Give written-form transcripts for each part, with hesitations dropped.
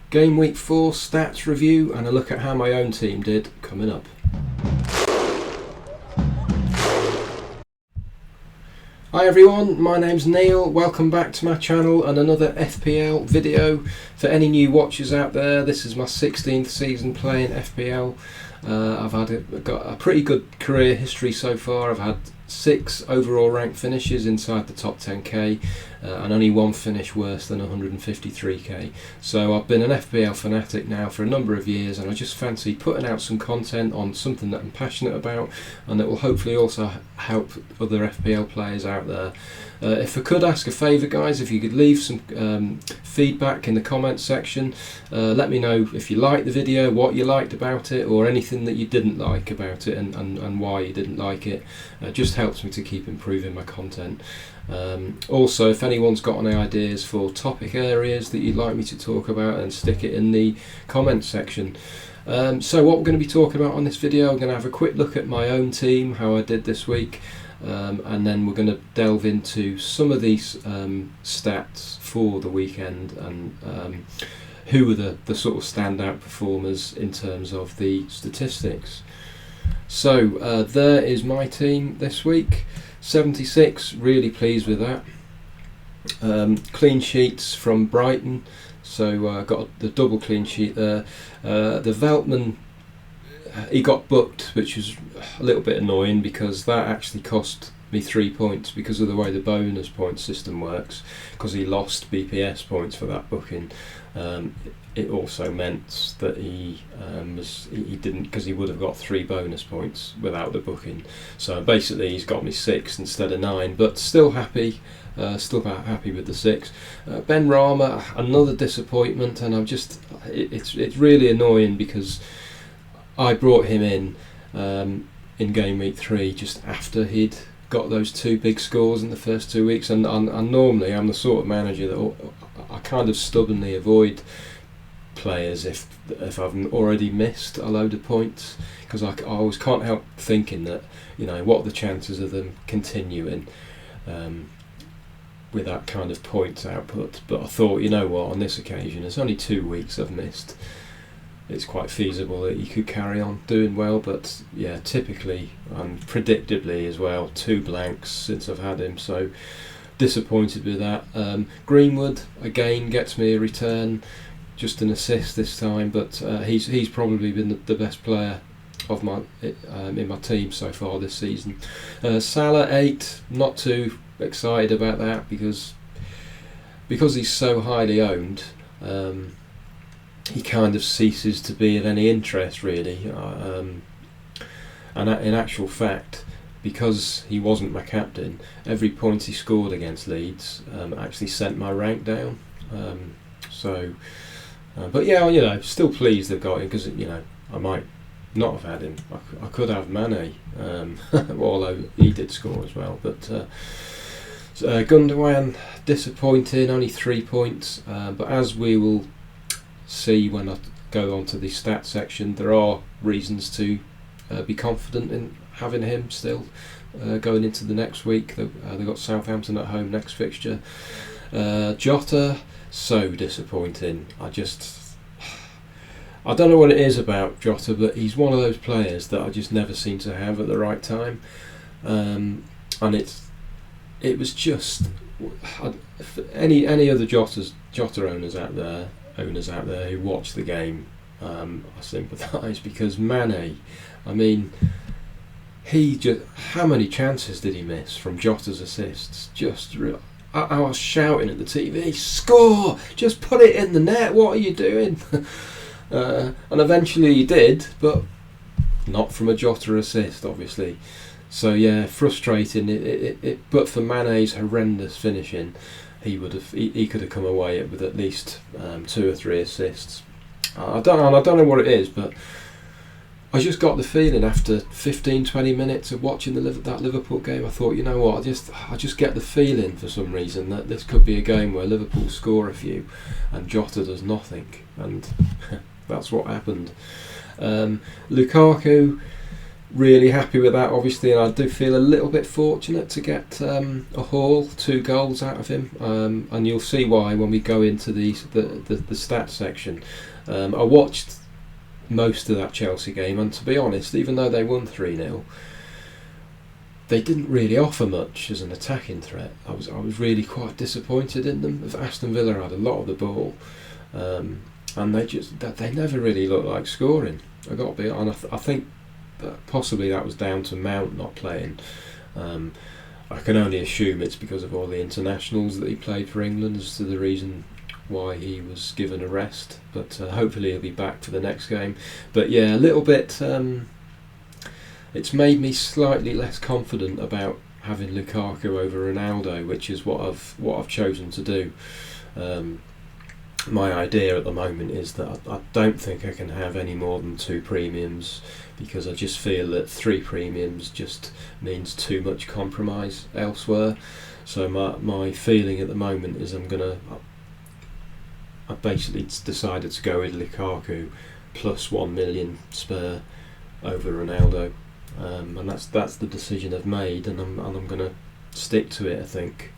Game Week 4 stats review and a look at how my own team did coming up. Hi everyone, my name's Neil, welcome back to my channel and another FPL video. For any new watchers out there, this is my 16th season playing FPL. I've got a pretty good career history so far. I've had 6 overall rank finishes inside the top 10k and only one finish worse than 153k. So I've been an FPL fanatic now for a number of years, and I just fancy putting out some content on something that I'm passionate about and that will hopefully also help other FPL players out there. If I could ask a favour, guys, if you could leave some feedback in the comments section. Let me know if you liked the video, what you liked about it, or anything that you didn't like about it and why you didn't like it. Just helps me to keep improving my content. Also, if anyone's got any ideas for topic areas that you'd like me to talk about, then stick it in the comments section. So what we're going to be talking about on this video, I'm going to have a quick look at my own team, how I did this week. And then we're going to delve into some of these stats for the weekend and who are the sort of standout performers in terms of the statistics. So there is my team this week. 76, really pleased with that. Clean sheets from Brighton, so got the double clean sheet there. The Veltman, he got booked, which was a little bit annoying because that actually cost me 3 points because of the way the bonus point system works. Because he lost BPS points for that booking, it also meant that he didn't, because he would have got 3 bonus points without the booking. So basically he's got me 6 instead of 9, but still happy. Still happy with the 6. Ben Rama, another disappointment, and it's really annoying because I brought him in game week 3 just after he'd got those 2 big scores in the first 2 weeks, and normally I'm the sort of manager that I kind of stubbornly avoid players if I've already missed a load of points, because I always can't help thinking that, you know, what are the chances of them continuing with that kind of points output. But I thought, you know what, on this occasion it's only 2 weeks I've missed. It's quite feasible that he could carry on doing well, but yeah, typically and predictably as well, 2 blanks since I've had him, so disappointed with that. Greenwood again gets me a return, just an assist this time, but he's probably been the best player of my in my team so far this season. Salah 8, not too excited about that because he's so highly owned. He kind of ceases to be of any interest really, and in actual fact, because he wasn't my captain, every point he scored against Leeds actually sent my rank down. But yeah, you know, still pleased they've got him, because, you know, I might not have had him. I could have Mane, although he did score as well. But Gundogan, disappointing, only 3 points. But as we will see when I go on to the stats section, there are reasons to be confident in having him still going into the next week. They've got Southampton at home next fixture. Jota, so disappointing. I don't know what it is about Jota, but he's one of those players that I just never seem to have at the right time, and it was just any other Jota owners out there who watch the game, I sympathise, because Mane, I mean, how many chances did he miss from Jota's assists? I was shouting at the TV, score! Just put it in the net, what are you doing? And eventually he did, but not from a Jota assist, obviously. So yeah, frustrating. But for Mane's horrendous finishing, he could have come away with at least 2 or 3 assists. I don't know what it is, but I just got the feeling after 15-20 minutes of watching that Liverpool game, I thought, you know what, I just get the feeling for some reason that this could be a game where Liverpool score a few and Jota does nothing, and that's what happened. Lukaku, really happy with that, obviously, and I do feel a little bit fortunate to get a haul, 2 goals out of him, and you'll see why when we go into the stats section. I watched most of that Chelsea game, and to be honest, even though they won 3-0, they didn't really offer much as an attacking threat. I was really quite disappointed in them. Aston Villa had a lot of the ball, and they never really looked like scoring. I got to be honest. I think possibly that was down to Mount not playing. I can only assume it's because of all the internationals that he played for England as to the reason why he was given a rest. But hopefully he'll be back for the next game. But yeah, a little bit. It's made me slightly less confident about having Lukaku over Ronaldo, which is what I've chosen to do. My idea at the moment is that I don't think I can have any more than 2 premiums, because I just feel that 3 premiums just means too much compromise elsewhere. So my feeling at the moment is I basically decided to go with Lukaku plus 1 million spare over Ronaldo, and that's the decision I've made, and I'm going to stick to it, I think.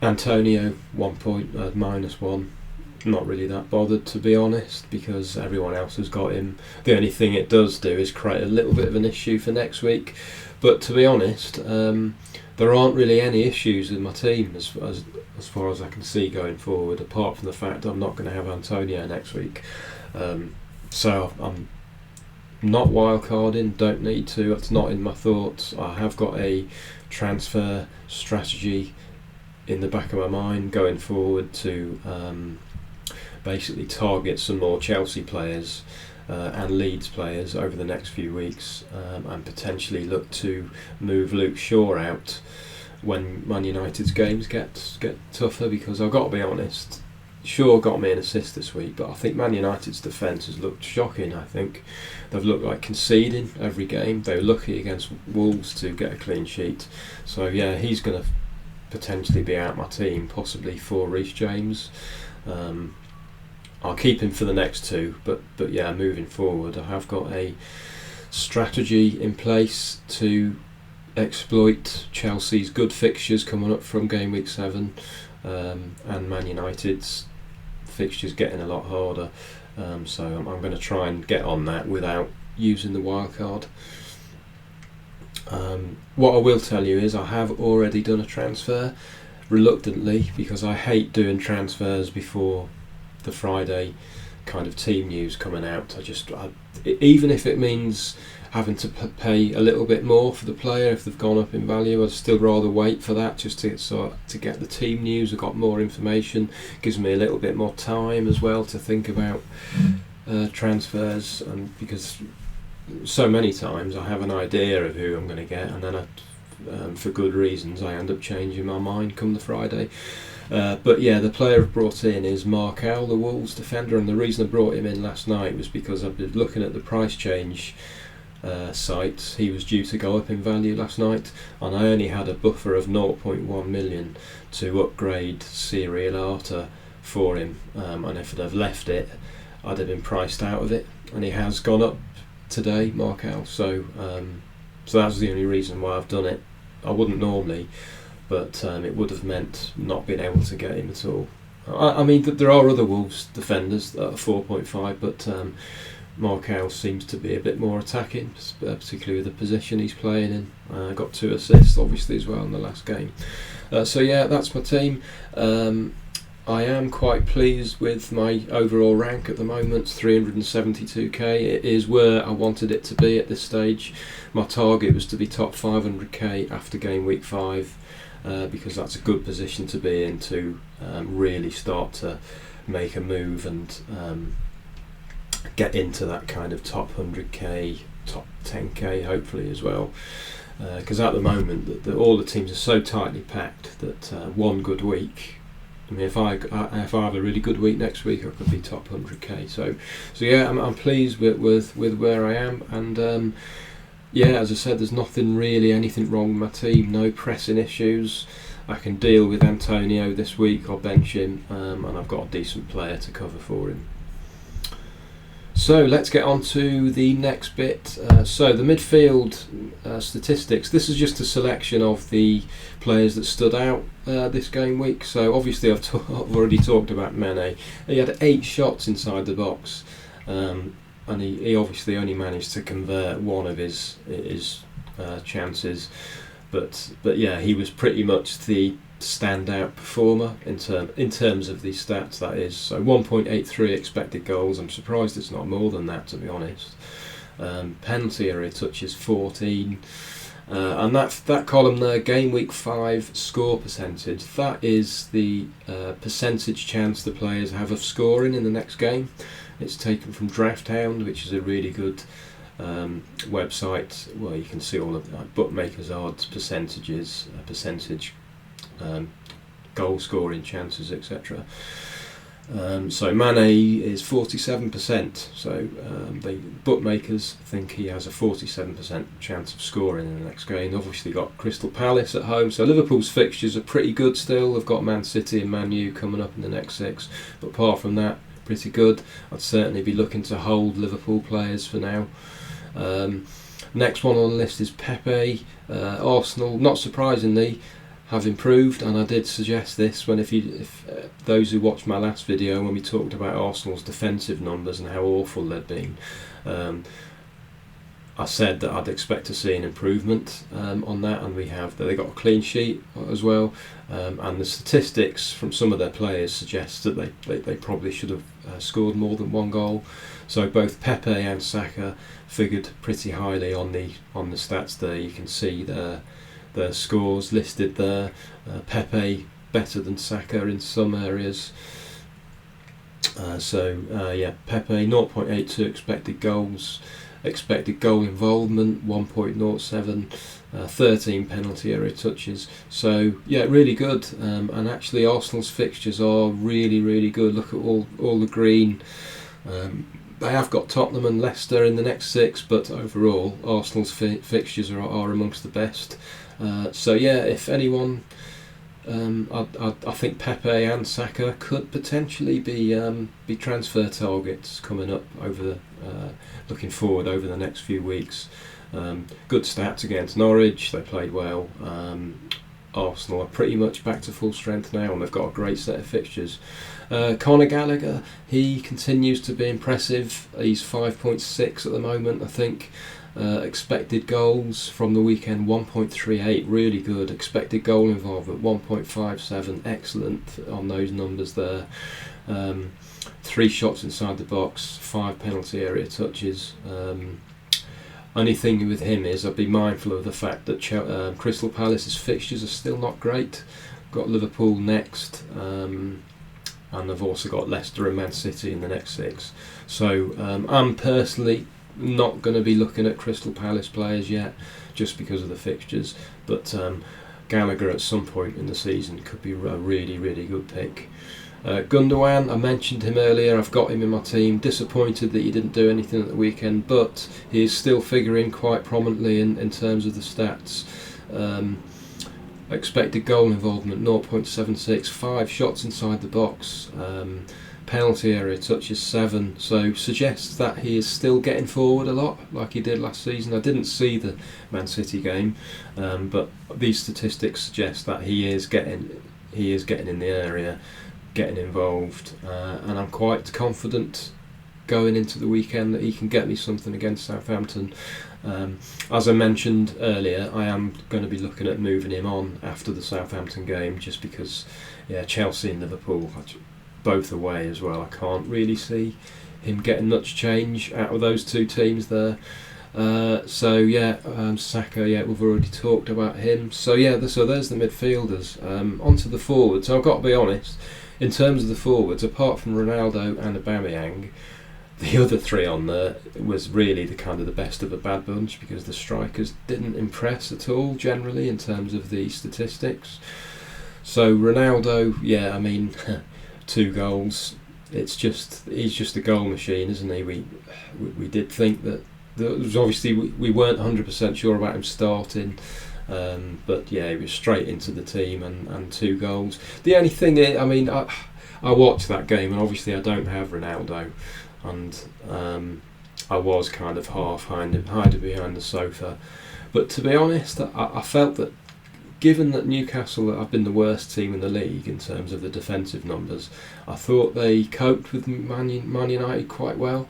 Antonio -1, not really that bothered, to be honest, because everyone else has got him. The only thing it does do is create a little bit of an issue for next week, but to be honest, there aren't really any issues with my team as far as I can see going forward, apart from the fact I'm not going to have Antonio next week. So I'm not wildcarding, don't need to, it's not in my thoughts. I have got a transfer strategy in the back of my mind going forward to basically target some more Chelsea players and Leeds players over the next few weeks, and potentially look to move Luke Shaw out when Man United's games get tougher, because I've got to be honest, Shaw got me an assist this week, but I think Man United's defence has looked shocking. I think they've looked like conceding every game. They were lucky against Wolves to get a clean sheet, so yeah, he's going to potentially be out my team, possibly for Reece James. I'll keep him for the next 2, but yeah, moving forward I have got a strategy in place to exploit Chelsea's good fixtures coming up from game week 7, and Man United's fixtures getting a lot harder, so I'm going to try and get on that without using the wildcard. What I will tell you is I have already done a transfer, reluctantly, because I hate doing transfers before the Friday kind of team news coming out. Even if it means having to pay a little bit more for the player if they've gone up in value, I'd still rather wait for that, just to get the team news. I've got more information, gives me a little bit more time as well to think about transfers, and because so many times I have an idea of who I'm going to get, and then for good reasons I end up changing my mind come the Friday. But yeah, the player I've brought in is Markel, the Wolves defender, and the reason I brought him in last night was because I've been looking at the price change site. He was due to go up in value last night, and I only had a buffer of 0.1 million to upgrade Serial Arta for him, and if I'd have left it I'd have been priced out of it, and he has gone up today, Markel, so that's the only reason why I've done it. I wouldn't normally, but it would have meant not being able to get him at all. I mean, there are other Wolves defenders that are 4.5, but Markel seems to be a bit more attacking, particularly with the position he's playing in. Got 2 assists obviously as well in the last game. So yeah, that's my team. I am quite pleased with my overall rank at the moment, 372k. It is where I wanted it to be at this stage. My target was to be top 500k after game week 5, because that's a good position to be in to really start to make a move and get into that kind of top 100k, top 10k hopefully as well. Because at the moment all the teams are so tightly packed that one good week, I mean, if I have a really good week next week, I could be top 100k. So yeah, I'm pleased with where I am, and yeah, as I said, there's anything wrong with my team. No pressing issues. I can deal with Antonio this week. I'll bench him, and I've got a decent player to cover for him. So let's get on to the next bit. So the midfield statistics. This is just a selection of the players that stood out this game week. So obviously I've already talked about Mane. He had 8 shots inside the box, and he obviously only managed to convert one of his chances. But yeah, he was pretty much the standout performer in terms of the stats, that is. So 1.83 expected goals. I'm surprised it's not more than that, to be honest. Penalty area touches 14, and that column there, game week 5 score percentage, that is the percentage chance the players have of scoring in the next game. It's taken from DraftHound, which is a really good website where you can see all of the bookmakers' odds, percentages, goal scoring chances, etc. So Mane is 47%, so the bookmakers think he has a 47% chance of scoring in the next game. They've obviously got Crystal Palace at home, so Liverpool's fixtures are pretty good still. They've got Man City and Man U coming up in the next 6, but apart from that, pretty good. I'd certainly be looking to hold Liverpool players for now. Next one on the list is Pepe. Arsenal, not surprisingly, have improved, and I did suggest this when if those who watched my last video when we talked about Arsenal's defensive numbers and how awful they'd been. I said that I'd expect to see an improvement on that, and we have. They got a clean sheet as well, and the statistics from some of their players suggest that they probably should have scored more than 1 goal. So both Pepe and Saka figured pretty highly on the stats there. You can see their scores listed there. Pepe better than Saka in some areas. Pepe 0.82 expected goals. Expected goal involvement 1.07, 13 penalty area touches. So yeah, really good. And actually, Arsenal's fixtures are really, really good. Look at all the green. They have got Tottenham and Leicester in the next 6, but overall, Arsenal's fixtures are amongst the best. So yeah, if anyone, I think Pepe and Saka could potentially be transfer targets coming up looking forward over the next few weeks. Good stats against Norwich, they played well. Arsenal are pretty much back to full strength now, and they've got a great set of fixtures. Conor Gallagher, he continues to be impressive. He's 5.6 at the moment, I think. Expected goals from the weekend 1.38, really good. Expected goal involvement 1.57, excellent on those numbers there. 3 shots inside the box, 5 penalty area touches. Only thing with him is I'd be mindful of the fact that Crystal Palace's fixtures are still not great. Got Liverpool next, and they've also got Leicester and Man City in the next 6. So I'm personally not going to be looking at Crystal Palace players yet, just because of the fixtures. But Gallagher at some point in the season could be a really, really good pick. Gundogan, I mentioned him earlier, I've got him in my team. Disappointed that he didn't do anything at the weekend, but he is still figuring quite prominently in terms of the stats. Expected goal involvement 0.76, 5 shots inside the box, penalty area touches 7, so suggests that he is still getting forward a lot like he did last season. I didn't see the Man City game, but these statistics suggest that he is getting in the area, getting involved, and I'm quite confident going into the weekend that he can get me something against Southampton. As I mentioned earlier, I am going to be looking at moving him on after the Southampton game, just because Chelsea and Liverpool both away as well. I can't really see him getting much change out of those 2 teams there. Saka, we've already talked about him. So there's the midfielders. Onto the forwards. I've got to be honest, in terms of the forwards, apart from Ronaldo and Aubameyang, the other 3 on there was really the best of a bad bunch, because the strikers didn't impress at all generally in terms of the statistics. So Ronaldo, 2 goals. He's just a goal machine, isn't he? We did think that there was obviously we weren't 100% sure about him starting, but he was straight into the team and 2 goals. The only thing I watched that game, and obviously I don't have Ronaldo. and I was kind of half hiding behind the sofa. But to be honest, I felt that given that Newcastle have been the worst team in the league in terms of the defensive numbers, I thought they coped with Man United quite well,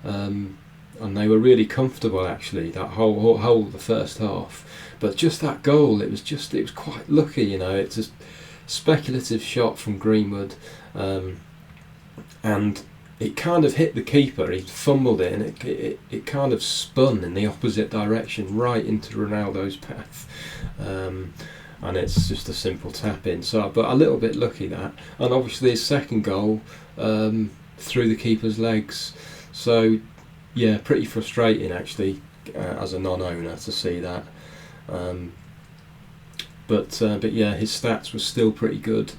and they were really comfortable actually that whole of the first half. But just that goal, it was quite lucky, you know. It's a speculative shot from Greenwood, and it kind of hit the keeper. He fumbled it, and it kind of spun in the opposite direction, right into Ronaldo's path. And it's just a simple tap in. So, but a little bit lucky that, and obviously his second goal through the keeper's legs. So, yeah, pretty frustrating actually as a non-owner to see that. But yeah, his stats were still pretty good.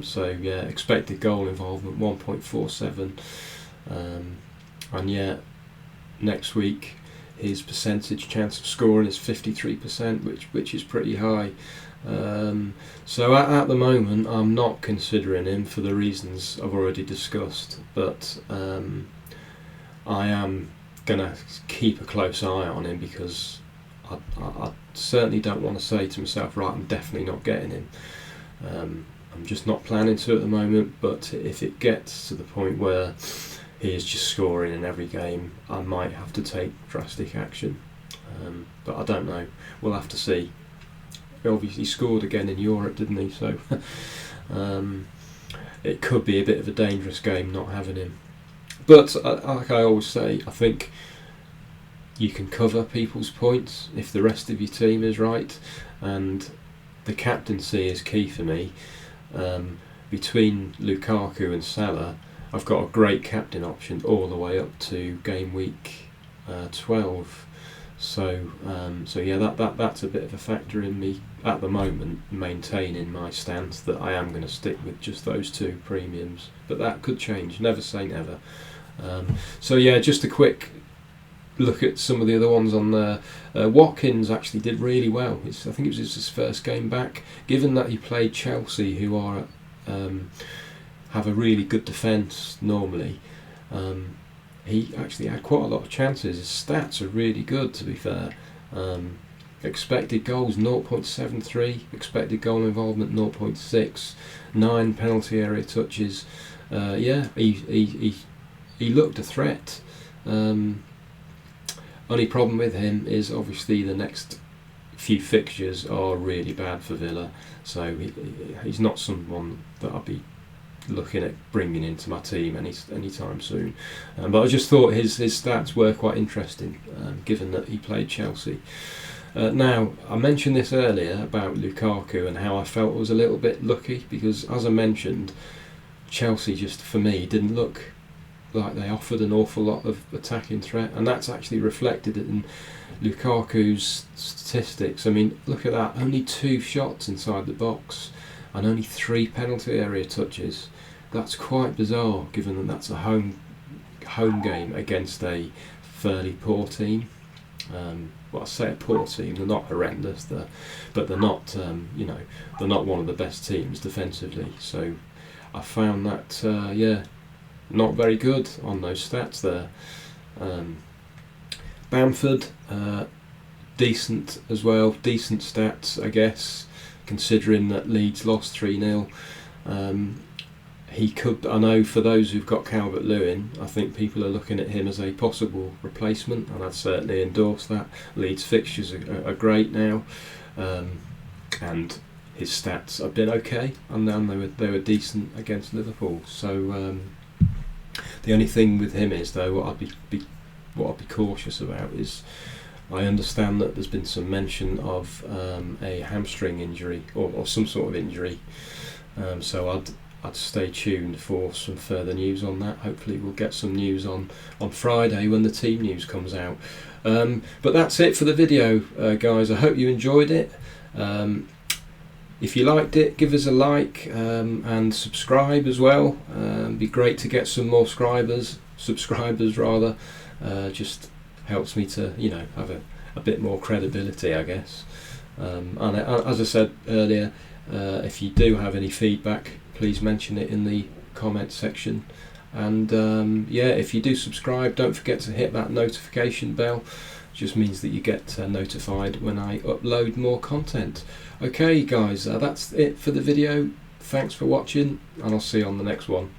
So yeah, expected goal involvement 1.47, and yeah, next week his percentage chance of scoring is 53%, which is pretty high. So at the moment, I'm not considering him for the reasons I've already discussed, but I am gonna keep a close eye on him because I certainly don't want to say to myself, right, I'm definitely not getting him. I'm just not planning to at the moment, but if it gets to the point where he is just scoring in every game, I might have to take drastic action. But I don't know. We'll have to see. He obviously scored again in Europe, didn't he? So it could be a bit of a dangerous game not having him. But like I always say, I think you can cover people's points if the rest of your team is right, and the captaincy is key for me. Between Lukaku and Salah, I've got a great captain option all the way up to game week 12. So yeah, that's a bit of a factor in me at the moment, maintaining my stance that I am going to stick with just those two premiums, but that could change. Never say never. So yeah, just a quick look at some of the other ones on there. Watkins actually did really well. I think it was his first game back. Given that he played Chelsea, who are have a really good defence normally, he actually had quite a lot of chances. His stats are really good, to be fair. Expected goals 0.73, expected goal involvement 0.6, 9 penalty area touches. Yeah, he looked a threat. Only problem with him is obviously the next few fixtures are really bad for Villa, so he's not someone that I'll be looking at bringing into my team anytime soon. But I just thought his stats were quite interesting, given that he played Chelsea. Now, I mentioned this earlier about Lukaku and how I felt I was a little bit lucky because, as I mentioned, Chelsea just for me didn't look like they offered an awful lot of attacking threat, and that's actually reflected in Lukaku's statistics. I mean, look at that, only 2 shots inside the box and only 3 penalty area touches. That's quite bizarre given that that's a home game against a fairly poor team. Well, I say a poor team, they're not horrendous, but they're not they're not one of the best teams defensively, so I found that yeah, not very good on those stats there. Bamford, decent as well, decent stats I guess, considering that Leeds lost 3-0. He could, I know for those who've got Calvert-Lewin, I think people are looking at him as a possible replacement, and I'd certainly endorse that. Leeds fixtures are great now, and his stats have been okay, and then they were decent against Liverpool. So the only thing with him is, though, what I'd be cautious about is, I understand that there's been some mention of a hamstring injury or some sort of injury. So I'd stay tuned for some further news on that. Hopefully we'll get some news on Friday when the team news comes out. But that's it for the video, guys. I hope you enjoyed it. If you liked it, give us a like and subscribe as well. It'd be great to get some more subscribers rather. Just helps me to have a bit more credibility, I guess. And as I said earlier, if you do have any feedback, please mention it in the comment section. And yeah, if you do subscribe, don't forget to hit that notification bell. It just means that you get notified when I upload more content. Okay guys, that's it for the video. Thanks for watching, and I'll see you on the next one.